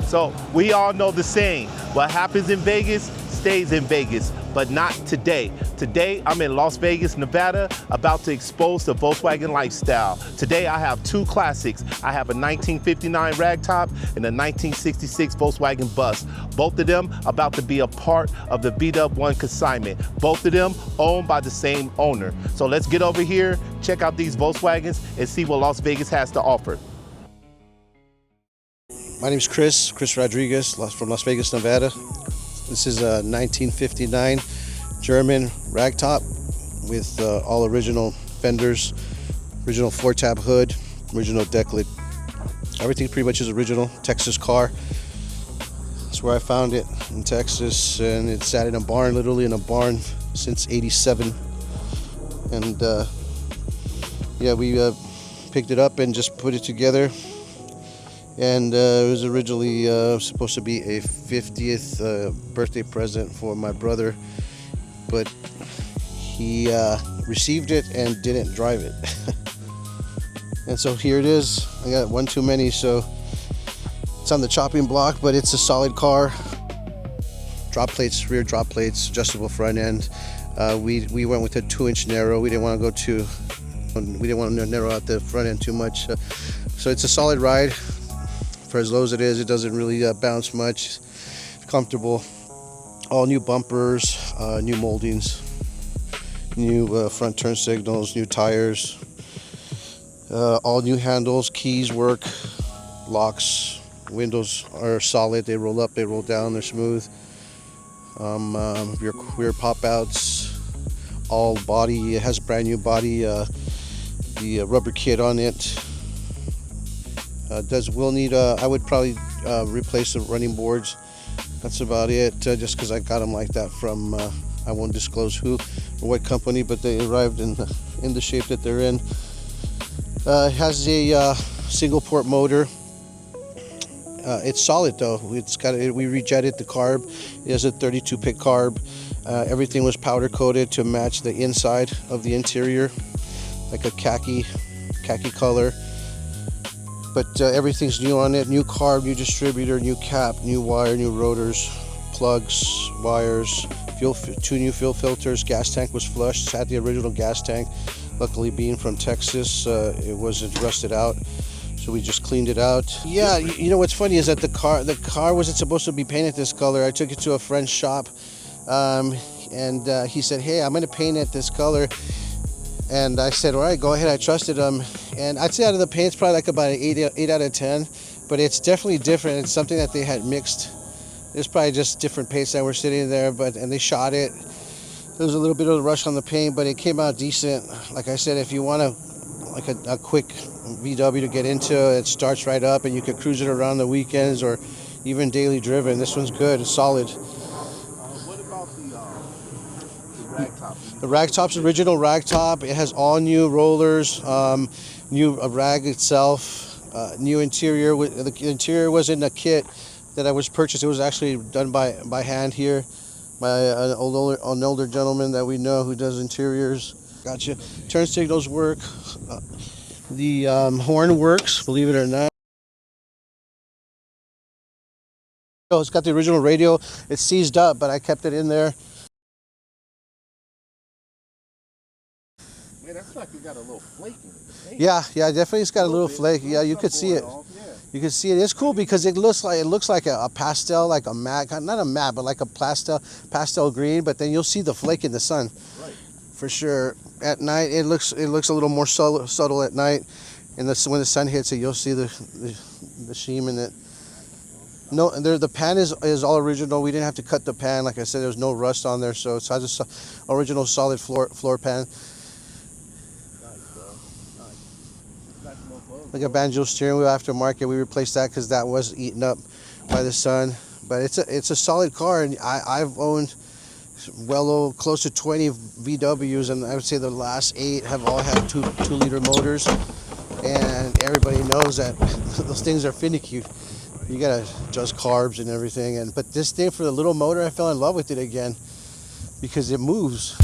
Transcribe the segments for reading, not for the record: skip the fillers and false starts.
So we all know the saying, what happens in Vegas stays in Vegas, but not today. Today, I'm in Las Vegas, Nevada, about to expose the Volkswagen lifestyle. Today, I have two classics. I have a 1959 Ragtop and a 1966 Volkswagen Bus. Both of them about to be a part of the VW consignment. Both of them owned by the same owner. So let's get over here, check out these Volkswagens, and see what Las Vegas has to offer. My name is Chris Rodriguez from Las Vegas, Nevada. This is a 1959 German Ragtop with all original fenders, original floor tab hood, original deck lid. Everything pretty much is original, Texas car. That's where I found it, in Texas, and it sat in a barn, literally in a barn since '87. And yeah, we picked it up and just put it together. And it was originally supposed to be a 50th birthday present for my brother, but he received it and didn't drive it. And so here it is. I got one too many, so it's on the chopping block, but it's a solid car. Drop plates, rear drop plates, adjustable front end. We went with a 2-inch narrow. We didn't want to narrow out the front end too much. So it's a solid ride. For as low as it is, it doesn't really bounce much. Comfortable. All new bumpers, new moldings, new front turn signals, new tires, all new handles, keys work, locks, windows are solid. They roll up, they roll down, they're smooth. Rear pop outs, all body. It has a brand new body. The rubber kit on it. Will need, I would probably replace the running boards. That's about it, just because I got them like that from, I won't disclose who or what company, but they arrived in the shape that they're in. It has a single port motor. It's solid though. We rejetted the carb. It has a 32 pick carb. Everything was powder coated to match the inside of the interior, like a khaki color. But everything's new on it. New carb, new distributor, new cap, new wire, new rotors, plugs, wires, two new fuel filters. Gas tank was flushed. Had the original gas tank. Luckily, being from Texas, it wasn't rusted out, so we just cleaned it out. Yeah, you know what's funny is that the car wasn't supposed to be painted this color. I took it to a friend's shop, and he said, "Hey, I'm gonna paint it this color." And I said, all right, go ahead. I trusted him. And I'd say out of the paint, it's probably like about an 8 out of 10. But it's definitely different. It's something that they had mixed. There's probably just different paints that were sitting there, and they shot it. There was a little bit of a rush on the paint, but it came out decent. Like I said, if you want a quick VW to get into, it starts right up, and you could cruise it around the weekends or even daily driven. This one's good. It's solid. What about the Ragtop? The Ragtop's original Ragtop. It has all new rollers, new rag itself, new interior. The interior was in a kit that I was purchased. It was actually done by hand here by an older gentleman that we know who does interiors. Gotcha. Turn signals work. The horn works, believe it or not. Oh, it's got the original radio. It's seized up, but I kept it in there. Man, that's like it got a little flake in it. Yeah, definitely it's got a little flake. Yeah, you could see it. You can see it. It's cool because it looks like a pastel, like a matte, not a matte, but like a pastel green. But then you'll see the flake in the sun, right? For sure. At night, it looks a little more subtle at night, and when the sun hits it, you'll see the sheen in it. No, the pan is all original. We didn't have to cut the pan. Like I said, there's no rust on there, so it has an original solid floor pan. Like a banjo steering wheel aftermarket, we replaced that because that was eaten up by the sun. But it's a solid car, and I've owned close to 20 VWs, and I would say the last 8 have all had 2-liter motors, and everybody knows that those things are finicky. You gotta adjust carbs and everything, but this thing, for the little motor, I fell in love with it again because it moves.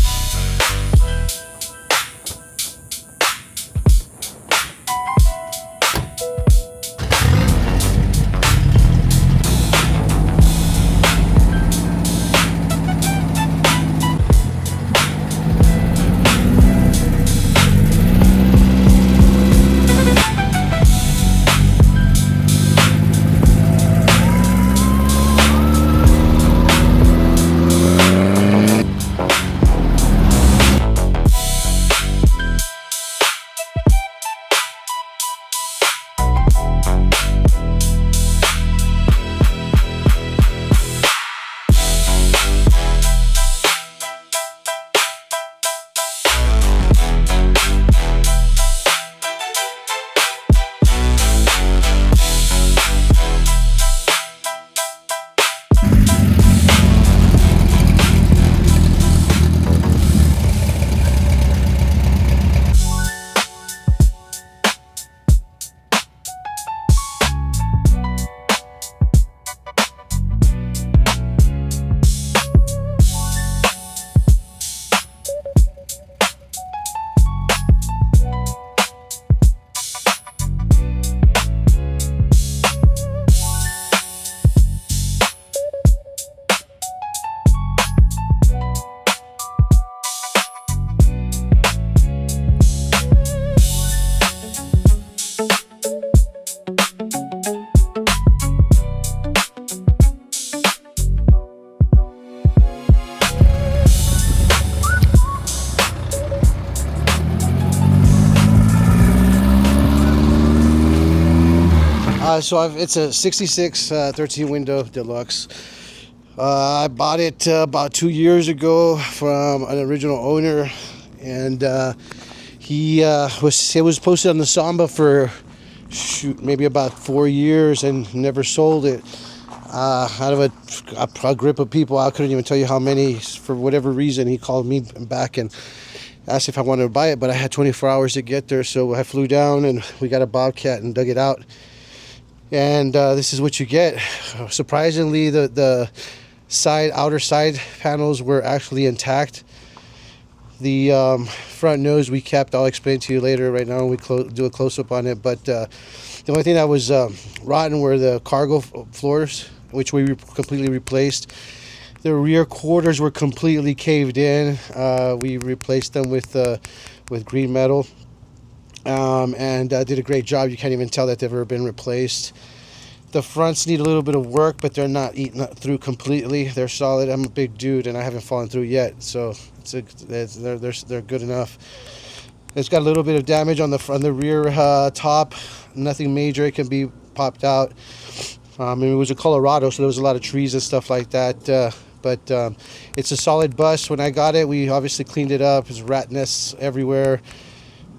It's a 66 13 window deluxe. I bought it about 2 years ago from an original owner, and it was posted on the Samba for maybe about 4 years and never sold it. Out of a group of people, I couldn't even tell you how many. For whatever reason, he called me back and asked if I wanted to buy it, but I had 24 hours to get there, so I flew down and we got a Bobcat and dug it out. And this is what you get. Surprisingly, the outer side panels were actually intact. The front nose we kept. I'll explain to you later. Right now, we do a close-up on it. But the only thing that was rotten were the cargo floors, which we completely replaced. The rear quarters were completely caved in. We replaced them with green metal, and did a great job. You can't even tell that they've ever been replaced. The fronts need a little bit of work, but they're not eaten through completely. They're solid. I'm a big dude, and I haven't fallen through yet, so they're good enough. It's got a little bit of damage on the rear top. Nothing major. It can be popped out. It was in Colorado, so there was a lot of trees and stuff like that. But it's a solid bus. When I got it, we obviously cleaned it up. There's rat nests everywhere.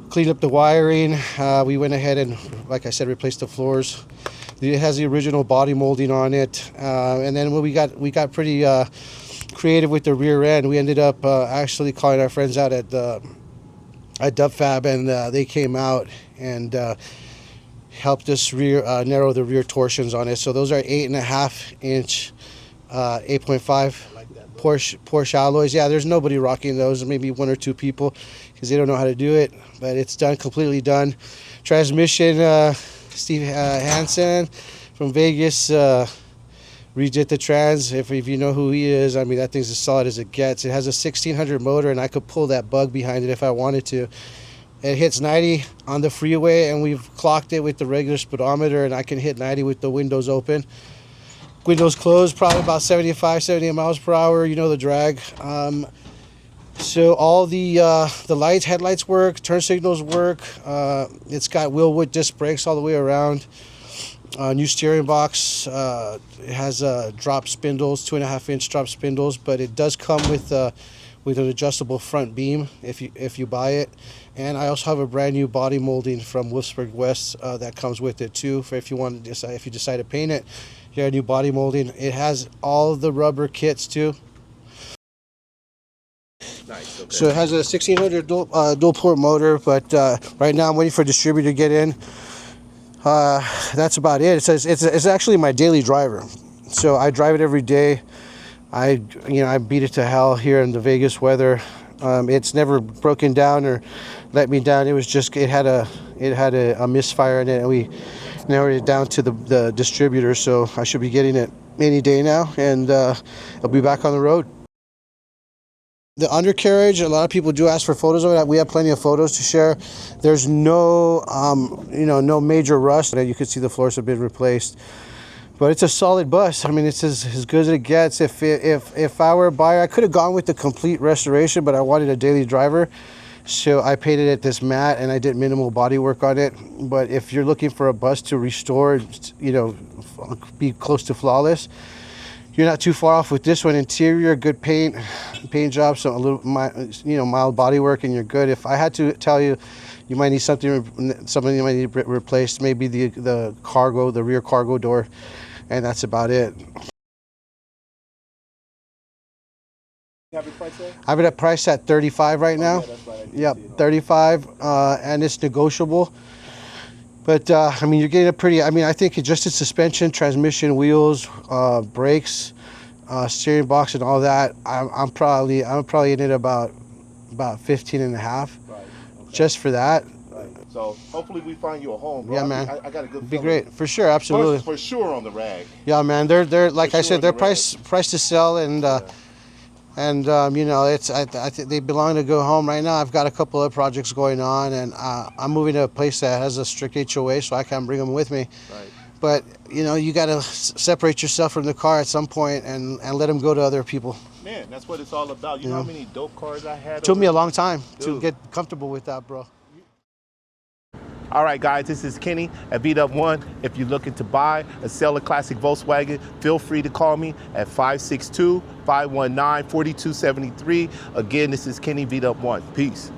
Cleaned up the wiring. We went ahead and, like I said, replaced the floors. It has the original body molding on it. And then we got pretty creative with the rear end. We ended up actually calling our friends out at DubFab, and they came out and helped us narrow the rear torsions on it. So those are 8.5 inch 8.5 Porsche alloys. Yeah, there's nobody rocking those, maybe one or two people, because they don't know how to do it, but it's done, completely done. Transmission, Steve Hansen from Vegas redid the trans. If you know who he is, I mean, that thing's as solid as it gets. It has a 1600 motor, and I could pull that bug behind it if I wanted to. It hits 90 on the freeway, and we've clocked it with the regular speedometer, and I can hit 90 with the windows open. Windows closed, probably about 75, 78 miles per hour. You know the drag. So all the lights, headlights work, turn signals work. It's got Willwood disc brakes all the way around. New steering box. It has drop spindles, 2.5 inch drop spindles, but it does come with an adjustable front beam if you buy it. And I also have a brand new body molding from Wolfsburg West that comes with it too. For if you decide to paint it, you got a new body molding. It has all the rubber kits too. Nice. Okay. So it has a 1600 dual port motor, but right now I'm waiting for a distributor to get in. That's about it. It says it's actually my daily driver, so I drive it every day. I beat it to hell here in the Vegas weather. It's never broken down or let me down. It was just it had a misfire in it, and we narrowed it down to the distributor. So I should be getting it any day now, and I'll be back on the road. The undercarriage, a lot of people do ask for photos of it. We have plenty of photos to share. There's no major rust. You can see the floors have been replaced. But it's a solid bus. I mean, it's as good as it gets. If I were a buyer, I could have gone with the complete restoration, but I wanted a daily driver. So I painted it this matte, and I did minimal body work on it. But if you're looking for a bus to restore, be close to flawless, you're not too far off with this one. Interior, good paint job, so a little mild body work, and you're good. If I had to tell you, you might need something you might need replaced, maybe the rear cargo door, and that's about it. You have your price there? I have it at price at $35 right now. Yeah, that's right. Yep, $35, and it's negotiable. But I mean, you're getting a pretty. I mean, I think just its suspension, transmission, wheels, brakes, steering box, and all that. I'm probably in it about 15 and a half, Right. Okay. just for that. Right. So hopefully we find you a home, bro. Yeah, man. I got a good. Be great for sure, absolutely. For sure on the rag. Yeah, man. They're like For I sure said, they're on the rag. price to sell, and it's I think they belong to go home right now. I've got a couple of projects going on, and I'm moving to a place that has a strict HOA, so I can't bring them with me. Right. But you got to separate yourself from the car at some point and let them go to other people. Man, that's what it's all about. You know how many dope cars I had? It took me a long time to Dude. get comfortable with that, bro. All right, guys, this is Kenny at VW. If you're looking to buy or sell a classic Volkswagen, feel free to call me at 562-519-4273. Again, this is Kenny VW. Peace.